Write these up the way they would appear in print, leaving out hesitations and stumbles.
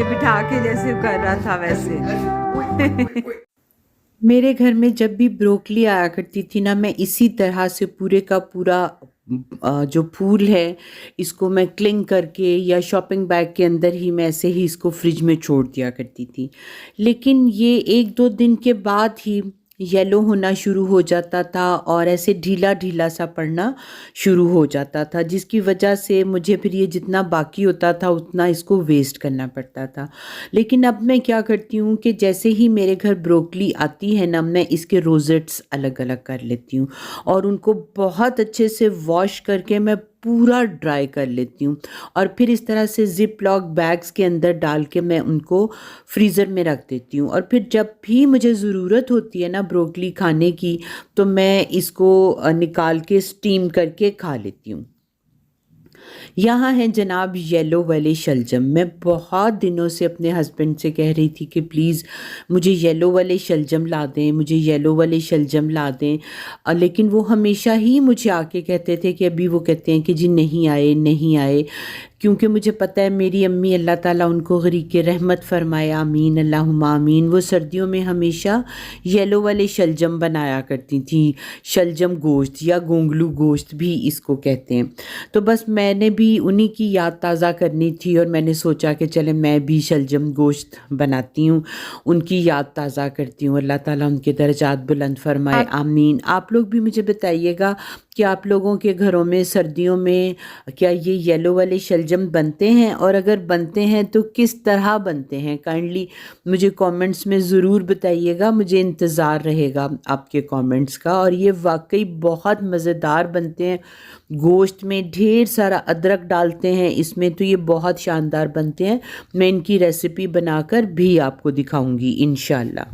बिठा के जैसे कर रहा था वैसे। मेरे घर में जब भी ब्रोकली आया करती थी ना, मैं इसी तरह से पूरे का पूरा जो फूल है इसको मैं क्लिंग करके या शॉपिंग बैग के अंदर ही मैं ऐसे ही इसको फ्रिज में छोड़ दिया करती थी। लेकिन ये 1-2 दिन के बाद ही येलो होना शुरू हो जाता था और ऐसे ढीला ढीला सा पड़ना शुरू हो जाता था, जिसकी वजह से मुझे फिर ये जितना बाकी होता था उतना इसको वेस्ट करना पड़ता था। लेकिन अब मैं क्या करती हूँ कि जैसे ही मेरे घर ब्रोकली आती है ना, मैं इसके रोजेट्स अलग अलग कर लेती हूँ और उनको बहुत अच्छे से वॉश करके मैं पूरा ड्राई कर लेती हूँ और फिर इस तरह से ज़िप लॉक बैग्स के अंदर डाल के मैं उनको फ्रीज़र में रख देती हूँ। और फिर जब भी मुझे ज़रूरत होती है ना ब्रोकली खाने की, तो मैं इसको निकाल के स्टीम करके खा लेती हूँ। यहाँ है जनाब येलो वाले शलजम। मैं बहुत दिनों से अपने हस्बैंड से कह रही थी कि प्लीज़ मुझे येलो वाले शलजम ला दें, मुझे येलो वाले शलजम ला दें। लेकिन वो हमेशा ही मुझे आके कहते थे कि अभी वो कहते हैं कि जी नहीं आए नहीं आए, क्योंकि मुझे पता है मेरी अम्मी अल्लाह ताला उनको गरीक़ रहमत फ़रमाए, आमीन अल्लाहुम्मा आमीन, वो सर्दियों में हमेशा येलो वाले शलजम बनाया करती थी। शलजम गोश्त या गोंगलू गोश्त भी इसको कहते हैं। तो बस मैंने भी उन्हीं की याद ताज़ा करनी थी और मैंने सोचा कि चले मैं भी शलजम गोश्त बनाती हूँ, उनकी याद ताज़ा करती हूँ। अल्लाह ताला उनके दर्जात बुलंद फ़रमाए, आमीन। आप लोग भी मुझे बताइएगा कि आप लोगों के घरों में सर्दियों में क्या ये येलो वाले शलजम बनते हैं, और अगर बनते हैं तो किस तरह बनते हैं। काइंडली मुझे कमेंट्स में ज़रूर बताइएगा, मुझे इंतज़ार रहेगा आपके कमेंट्स का। और ये वाकई बहुत मज़ेदार बनते हैं, गोश्त में ढेर सारा अदरक डालते हैं इसमें, तो ये बहुत शानदार बनते हैं। मैं इनकी रेसिपी बनाकर भी आपको दिखाऊंगी इंशाल्लाह।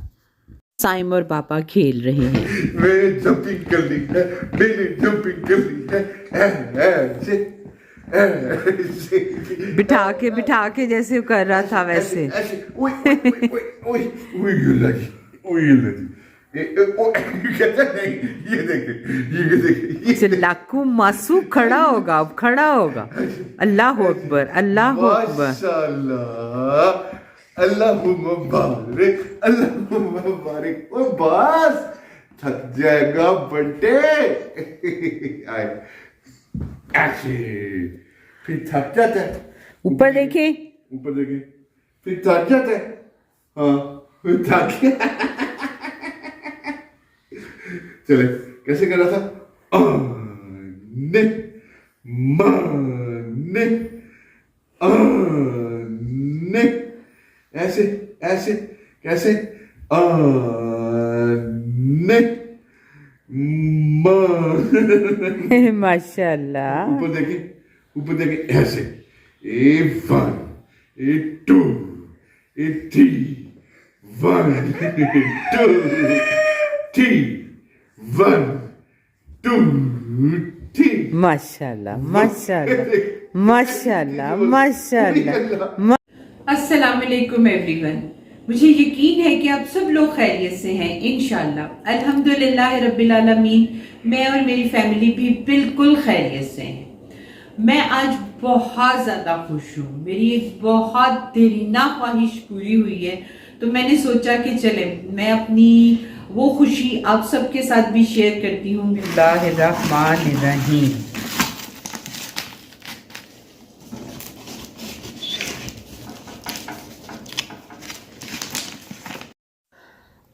साइम और पापा खेल रहे हैं। मैंने जंपिंग कर ली है, मैंने जंपिंग कर ली है। बिठा के जैसे कर रहा था वैसे। ये देखे लाकू मासू खड़ा होगा, अब खड़ा होगा। अल्लाह अकबर, अल्लाह अकबर, अल्लाहुम्मा बारिक, अल्लाहुम्मा बारिक। ओ बस थक जाएगा बंटे। आए ऐसे फिर थक जाता है। ऊपर देखे, ऊपर देखे, फिर थक जाता है। हाँ फिर थक चले कैसे कर रहा था? ने माने ने ऐसे ऐसे कैसे ने माशाल्लाह। ऊपर देखे ऐसे A1 A2 A3 1 2 3 1 2 3। माशाल्लाह माशाल्लाह माशाल्लाह माशाल्लाह। अस्सलाम वालेकुम एवरीवन। मुझे यकीन है कि आप सब लोग खैरियत से हैं इंशाल्लाह। अल्हम्दुलिल्लाह रब्बिल आलमीन, मैं और मेरी फैमिली भी बिल्कुल खैरियत से हैं। मैं आज बहुत ज़्यादा खुश हूँ, मेरी एक बहुत देरीना ख्वाहिश पूरी हुई है, तो मैंने सोचा कि चले मैं अपनी वो खुशी आप सबके साथ भी शेयर करती हूँ। बिस्मिल्लाहिर्रहमानिर्रहीम।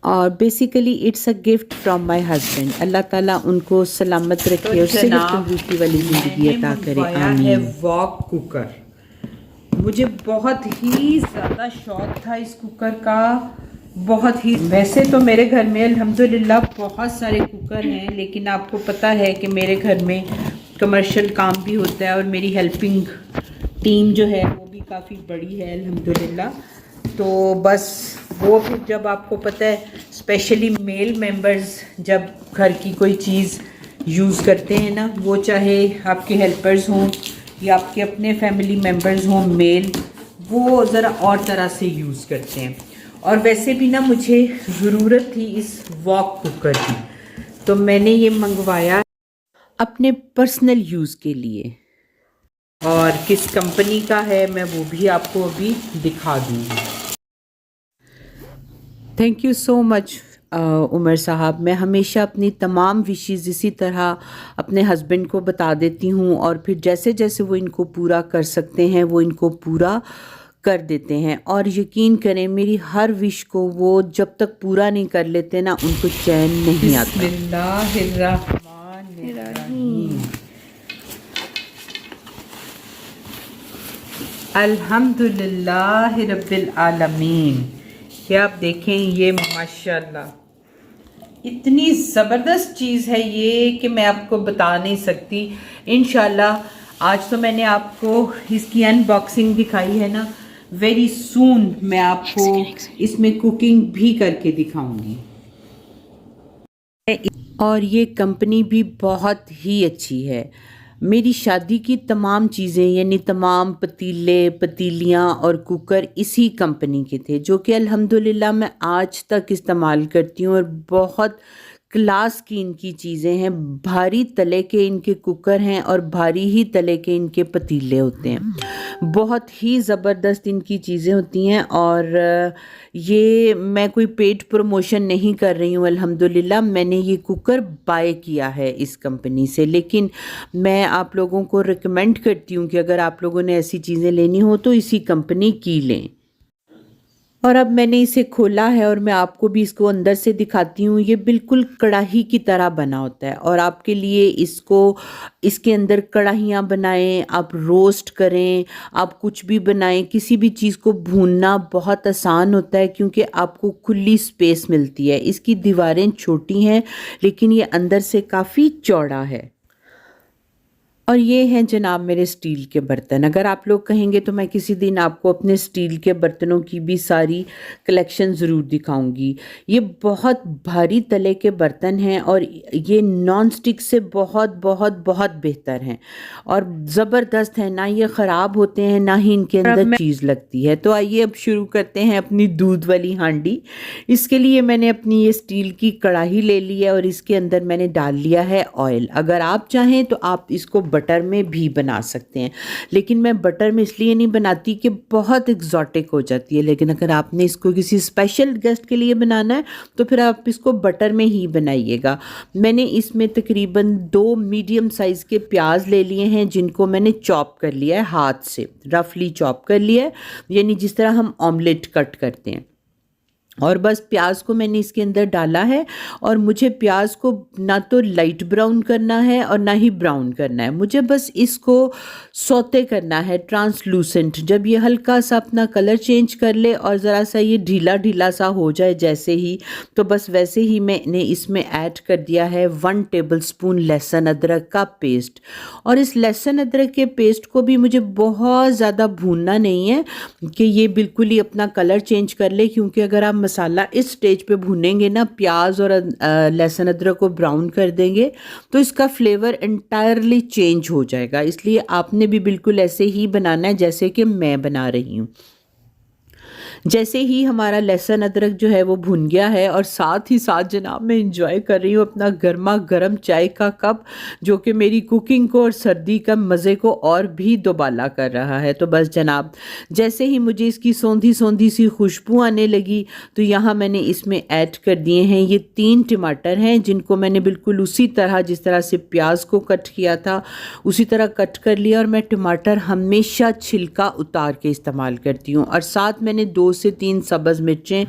और basically it's a gift from my husband. अल्लाह ताला उनको सलामत रखे और सेहत तंदुरुस्ती वाली ज़िंदगी अता करे, आमीन। वॉक कुकर मुझे बहुत ही ज़्यादा शौक था इस कुकर का, बहुत ही, वैसे तो मेरे घर में अल्हम्दुलिल्लाह बहुत सारे कुकर हैं, लेकिन आपको पता है कि मेरे घर में कमर्शियल काम भी होता है और मेरी हेल्पिंग टीम जो है वो भी काफ़ी बड़ी है अल्हम्दुलिल्लाह। तो बस वो फिर जब आपको पता है स्पेशली मेल मेंबर्स जब घर की कोई चीज़ यूज़ करते हैं ना, वो चाहे आपके हेल्पर्स हों या आपके अपने फैमिली मेंबर्स हों मेल, वो ज़रा और तरह से यूज़ करते हैं। और वैसे भी ना मुझे ज़रूरत थी इस वॉक कुकर की, तो मैंने ये मंगवाया अपने पर्सनल यूज़ के लिए। और किस कंपनी का है मैं वो भी आपको अभी दिखा दूँगी। Thank you so much Umar साहब। मैं हमेशा अपनी तमाम विशेज़ इसी तरह अपने हस्बैंड को बता देती हूँ और फिर जैसे जैसे वो इनको पूरा कर सकते हैं वो इनको पूरा कर देते हैं। और यकीन करें मेरी हर विश को वो जब तक पूरा नहीं कर लेते ना उनको चैन नहीं आता। बिस्मिल्लाहिर्रहमानिर्रहीम। अल्हम्दुलिल्लाह रब्बिल आलमीन। क्या आप देखें ये माशाल्लाह इतनी ज़बरदस्त चीज़ है ये कि मैं आपको बता नहीं सकती। इंशाल्लाह आज तो मैंने आपको इसकी अनबॉक्सिंग दिखाई है ना, वेरी सून मैं आपको इसमें कुकिंग भी करके दिखाऊंगी। और ये कंपनी भी बहुत ही अच्छी है। मेरी शादी की तमाम चीज़ें यानी तमाम पतीले पतीलियाँ और कुकर इसी कंपनी के थे, जो कि अल्हम्दुलिल्लाह मैं आज तक इस्तेमाल करती हूँ और बहुत क्लास की इनकी चीज़ें हैं। भारी तले के इनके कुकर हैं और भारी ही तले के इनके पतीले होते हैं। बहुत ही ज़बरदस्त इनकी चीज़ें होती हैं। और ये मैं कोई पेड प्रमोशन नहीं कर रही हूँ, अल्हम्दुलिल्लाह मैंने ये कुकर बाय किया है इस कंपनी से। लेकिन मैं आप लोगों को रिकमेंड करती हूँ कि अगर आप लोगों ने ऐसी चीज़ें लेनी हो तो इसी कंपनी की लें। और अब मैंने इसे खोला है और मैं आपको भी इसको अंदर से दिखाती हूँ। ये बिल्कुल कढ़ाई की तरह बना होता है और आपके लिए इसको इसके अंदर कढ़ाइयाँ बनाएं, आप रोस्ट करें, आप कुछ भी बनाएं, किसी भी चीज़ को भूनना बहुत आसान होता है क्योंकि आपको खुली स्पेस मिलती है। इसकी दीवारें छोटी हैं लेकिन ये अंदर से काफ़ी चौड़ा है। और ये हैं जनाब मेरे स्टील के बर्तन। अगर आप लोग कहेंगे तो मैं किसी दिन आपको अपने स्टील के बर्तनों की भी सारी कलेक्शन ज़रूर दिखाऊंगी। ये बहुत भारी तले के बर्तन हैं और ये नॉन स्टिक से बहुत बहुत बहुत बेहतर हैं और ज़बरदस्त हैं। ना ये ख़राब होते हैं ना ही इनके अंदर चीज़ लगती है। तो आइए अब शुरू करते हैं अपनी दूध वाली हांडी। इसके लिए मैंने अपनी ये स्टील की कढ़ाई ले ली है और इसके अंदर मैंने डाल लिया है ऑयल। अगर आप चाहें तो आप इसको बटर में भी बना सकते हैं, लेकिन मैं बटर में इसलिए नहीं बनाती कि बहुत एग्जॉटिक हो जाती है। लेकिन अगर आपने इसको किसी स्पेशल गेस्ट के लिए बनाना है तो फिर आप इसको बटर में ही बनाइएगा। मैंने इसमें तकरीबन 2 मीडियम साइज़ के प्याज ले लिए हैं जिनको मैंने चॉप कर लिया है, हाथ से रफली चॉप कर लिया है, यानी जिस तरह हम ऑमलेट कट करते हैं। और बस प्याज को मैंने इसके अंदर डाला है और मुझे प्याज को ना तो लाइट ब्राउन करना है और ना ही ब्राउन करना है, मुझे बस इसको सौते करना है ट्रांसलूसेंट। जब ये हल्का सा अपना कलर चेंज कर ले और ज़रा सा ये ढीला ढीला सा हो जाए जैसे ही, तो बस वैसे ही मैंने इसमें ऐड कर दिया है 1 टेबलस्पून लहसुन अदरक का पेस्ट। और इस लहसुन अदरक के पेस्ट को भी मुझे बहुत ज़्यादा भूनना नहीं है कि ये बिल्कुल ही अपना कलर चेंज कर ले, क्योंकि अगर आप मसाला इस स्टेज पे भूनेंगे ना, प्याज और लहसुन अदरक को ब्राउन कर देंगे तो इसका फ्लेवर एंटायरली चेंज हो जाएगा। इसलिए आपने भी बिल्कुल ऐसे ही बनाना है जैसे कि मैं बना रही हूँ। जैसे ही हमारा लहसुन अदरक जो है वो भुन गया है और साथ ही साथ जनाब मैं इंजॉय कर रही हूँ अपना गर्मा गर्म चाय का कप, जो कि मेरी कुकिंग को और सर्दी का मज़े को और भी दोबाला कर रहा है। तो बस जनाब जैसे ही मुझे इसकी सौंधी सौंधी सी खुशबू आने लगी तो यहाँ मैंने इसमें ऐड कर दिए हैं ये 3 टमाटर हैं जिनको मैंने बिल्कुल उसी तरह जिस तरह से प्याज को कट किया था उसी तरह कट कर लिया। और मैं टमाटर हमेशा छिलका उतार के इस्तेमाल करती हूँ। और साथ मैंने 2 से 3 सब्ज़ मिर्चें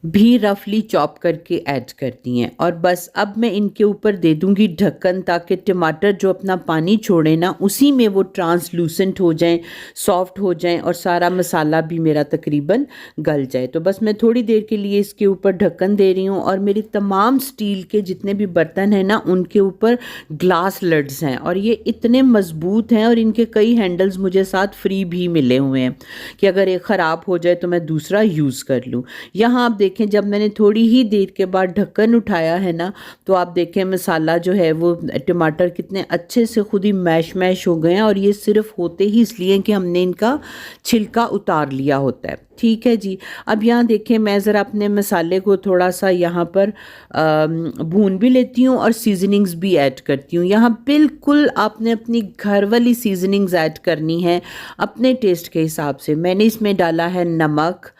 भी रफली चॉप करके ऐड कर दिए हैं। और बस अब मैं इनके ऊपर दे दूंगी ढक्कन, ताकि टमाटर जो अपना पानी छोड़े ना उसी में वो ट्रांसलूसेंट हो जाएं, सॉफ्ट हो जाएं और सारा मसाला भी मेरा तकरीबन गल जाए। तो बस मैं थोड़ी देर के लिए इसके ऊपर ढक्कन दे रही हूँ। और मेरी तमाम स्टील के जितने भी बर्तन हैं ना उनके ऊपर ग्लास लड्स हैं और ये इतने मज़बूत हैं और इनके कई हैंडल्स मुझे साथ फ्री भी मिले हुए हैं कि अगर एक ख़राब हो जाए तो मैं दूसरा यूज़ कर लूँ। यहाँ आप देखें जब मैंने थोड़ी ही देर के बाद ढक्कन उठाया है ना, तो आप देखें मसाला जो है वो टमाटर कितने अच्छे से खुद ही मैश हो गए हैं। और ये सिर्फ होते ही इसलिए कि हमने इनका छिलका उतार लिया होता है। ठीक है जी। अब यहाँ देखें मैं ज़रा अपने मसाले को थोड़ा सा यहाँ पर भून भी लेती हूँ और सीजनिंग्स भी ऐड करती हूँ। यहाँ बिल्कुल आपने अपनी घर वाली सीजनिंग्स ऐड करनी है अपने टेस्ट के हिसाब से। मैंने इसमें डाला है नमक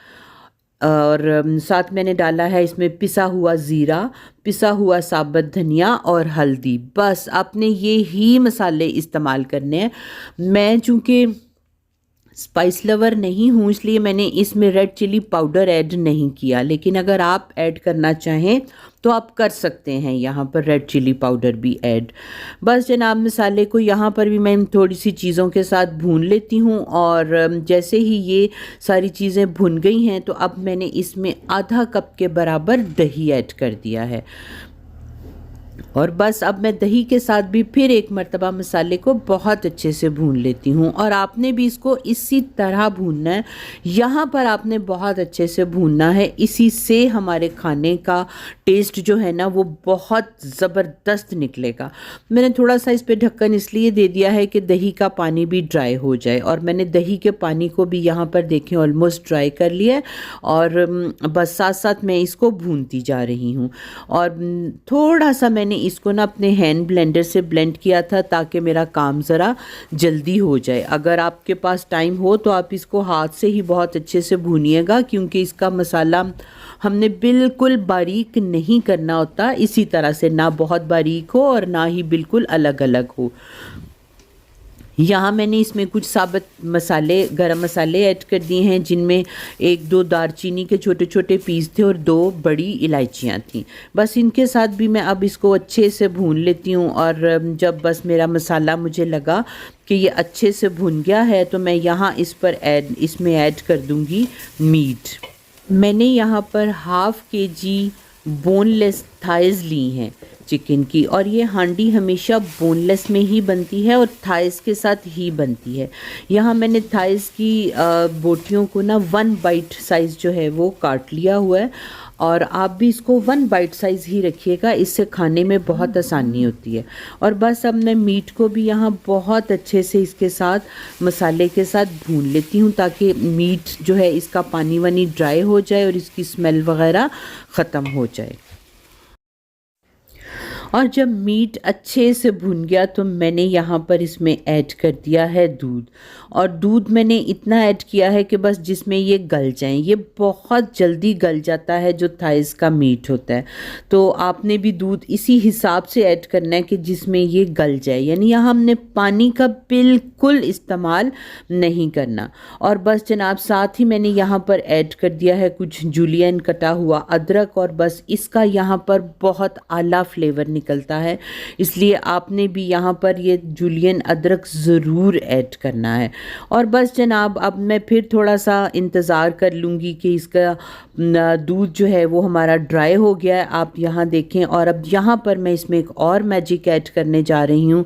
और साथ मैंने डाला है इसमें पिसा हुआ ज़ीरा, पिसा हुआ साबुत धनिया और हल्दी। बस आपने ये ही मसाले इस्तेमाल करने हैं। मैं चूँकि स्पाइस लवर नहीं हूँ इसलिए मैंने इसमें रेड चिली पाउडर ऐड नहीं किया, लेकिन अगर आप ऐड करना चाहें तो आप कर सकते हैं यहाँ पर रेड चिली पाउडर भी ऐड। बस जनाब मसाले को यहाँ पर भी मैं थोड़ी सी चीज़ों के साथ भून लेती हूँ। और जैसे ही ये सारी चीज़ें भुन गई हैं तो अब मैंने इसमें आधा कप के बराबर दही ऐड कर दिया है। और बस अब मैं दही के साथ भी फिर एक मर्तबा मसाले को बहुत अच्छे से भून लेती हूँ। और आपने भी इसको इसी तरह भूनना है। यहाँ पर आपने बहुत अच्छे से भूनना है, इसी से हमारे खाने का टेस्ट जो है ना वो बहुत ज़बरदस्त निकलेगा। मैंने थोड़ा सा इस पर ढक्कन इसलिए दे दिया है कि दही का पानी भी ड्राई हो जाए। और मैंने दही के पानी को भी यहाँ पर देखें ऑलमोस्ट ड्राई कर लिया है। और बस साथ साथ मैं इसको भूनती जा रही हूँ। और थोड़ा सा मैंने इसको ना अपने हैंड ब्लेंडर से ब्लेंड किया था ताकि मेरा काम ज़रा जल्दी हो जाए। अगर आपके पास टाइम हो तो आप इसको हाथ से ही बहुत अच्छे से भूनिएगा, क्योंकि इसका मसाला हमने बिल्कुल बारीक नहीं करना होता। इसी तरह से ना बहुत बारीक हो और ना ही बिल्कुल अलग अलग हो। यहाँ मैंने इसमें कुछ साबुत मसाले, गरम मसाले ऐड कर दिए हैं, जिनमें 1-2 दालचीनी के छोटे छोटे पीस थे और 2 बड़ी इलायचियाँ थीं। बस इनके साथ भी मैं अब इसको अच्छे से भून लेती हूँ। और जब बस मेरा मसाला मुझे लगा कि ये अच्छे से भुन गया है तो मैं यहाँ इसमें ऐड कर दूँगी मीट। मैंने यहाँ पर हाफ़ केजी बोनलेस थाइज़ ली हैं चिकन की, और ये हांडी हमेशा बोनलेस में ही बनती है और थाइज़ के साथ ही बनती है। यहाँ मैंने थाइज़ की बोटियों को ना 1 बाइट साइज़ जो है वो काट लिया हुआ है। और आप भी इसको 1 बाइट साइज़ ही रखिएगा, इससे खाने में बहुत आसानी होती है। और बस अब मैं मीट को भी यहाँ बहुत अच्छे से इसके साथ मसाले के साथ भून लेती हूँ, ताकि मीट जो है इसका पानी वानी ड्राई हो जाए और इसकी स्मेल वगैरह ख़त्म हो जाए। और जब मीट अच्छे से भुन गया तो मैंने यहाँ पर इसमें ऐड कर दिया है दूध। और दूध मैंने इतना ऐड किया है कि बस जिसमें ये गल जाएं। ये बहुत जल्दी गल जाता है जो थाइस का मीट होता है, तो आपने भी दूध इसी हिसाब से ऐड करना है कि जिसमें ये गल जाए। यानी यहाँ हमने पानी का बिल्कुल इस्तेमाल नहीं करना। और बस जनाब साथ ही मैंने यहाँ पर ऐड कर दिया है कुछ जूलियन कटा हुआ अदरक, और बस इसका यहाँ पर बहुत आला फ्लेवर निकलता है, इसलिए आपने भी यहाँ पर ये जूलियन अदरक ज़रूर ऐड करना है। और बस जनाब अब मैं फिर थोड़ा सा इंतज़ार कर लूँगी कि इसका दूध जो है वो हमारा ड्राई हो गया है, आप यहाँ देखें। और अब यहाँ पर मैं इसमें एक और मैजिक ऐड करने जा रही हूँ।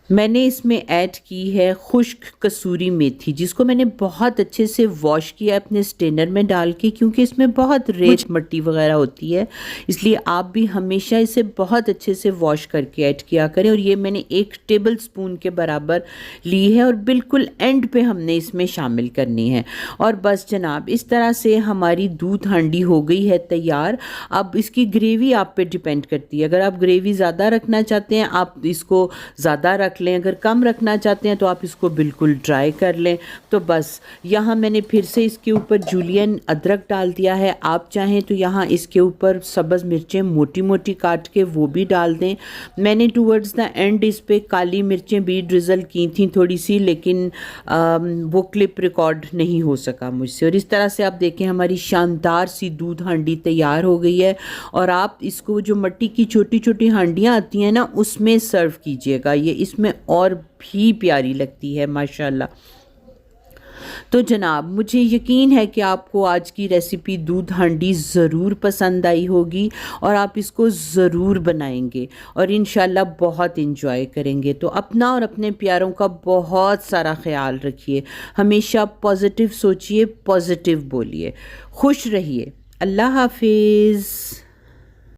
मैंने इसमें ऐड की है खुश्क कसूरी मेथी, जिसको मैंने बहुत अच्छे से वॉश किया अपने स्ट्रेनर में डाल के, क्योंकि इसमें बहुत रेत मिट्टी वगैरह होती है, इसलिए आप भी हमेशा इसे बहुत अच्छे से वॉश करके ऐड किया करें। और ये मैंने 1 टेबल स्पून के बराबर ली है और बिल्कुल एंड पे हमने इसमें शामिल करनी है। और बस जनाब इस तरह से हमारी दूध हांडी हो गई है तैयार। अब इसकी ग्रेवी आप पे डिपेंड करती है, अगर आप ग्रेवी ज़्यादा रखना चाहते हैं आप इसको ज़्यादा रख लें, अगर कम रखना चाहते हैं तो आप इसको बिल्कुल ड्राई कर लें। तो बस यहाँ मैंने फिर से इसके ऊपर जूलियन अदरक डाल दिया है। आप चाहें तो यहाँ इसके ऊपर सब्ज़ मिर्चें मोटी मोटी काट के वो भी डाल दें। मैंने टूवर्ड्स द एंड इस पर काली मिर्चें भी ड्रिज़ल की थी थोड़ी सी, लेकिन वो क्लिप रिकॉर्ड नहीं हो सका मुझसे। और इस तरह से आप देखें हमारी शानदार सी दूध हांडी तैयार हो गई है। और आप इसको जो मिट्टी की छोटी छोटी हांडियाँ आती हैं ना, उसमें सर्व कीजिएगा, ये इसमें और भी प्यारी लगती है माशाल्लाह। तो जनाब, मुझे यकीन है कि आपको आज की रेसिपी दूध हांडी ज़रूर पसंद आई होगी और आप इसको ज़रूर बनाएंगे और इंशाल्लाह बहुत इंजॉय करेंगे। तो अपना और अपने प्यारों का बहुत सारा ख्याल रखिए, हमेशा पॉजिटिव सोचिए, पॉजिटिव बोलिए, खुश रहिए। अल्लाह हाफिज़।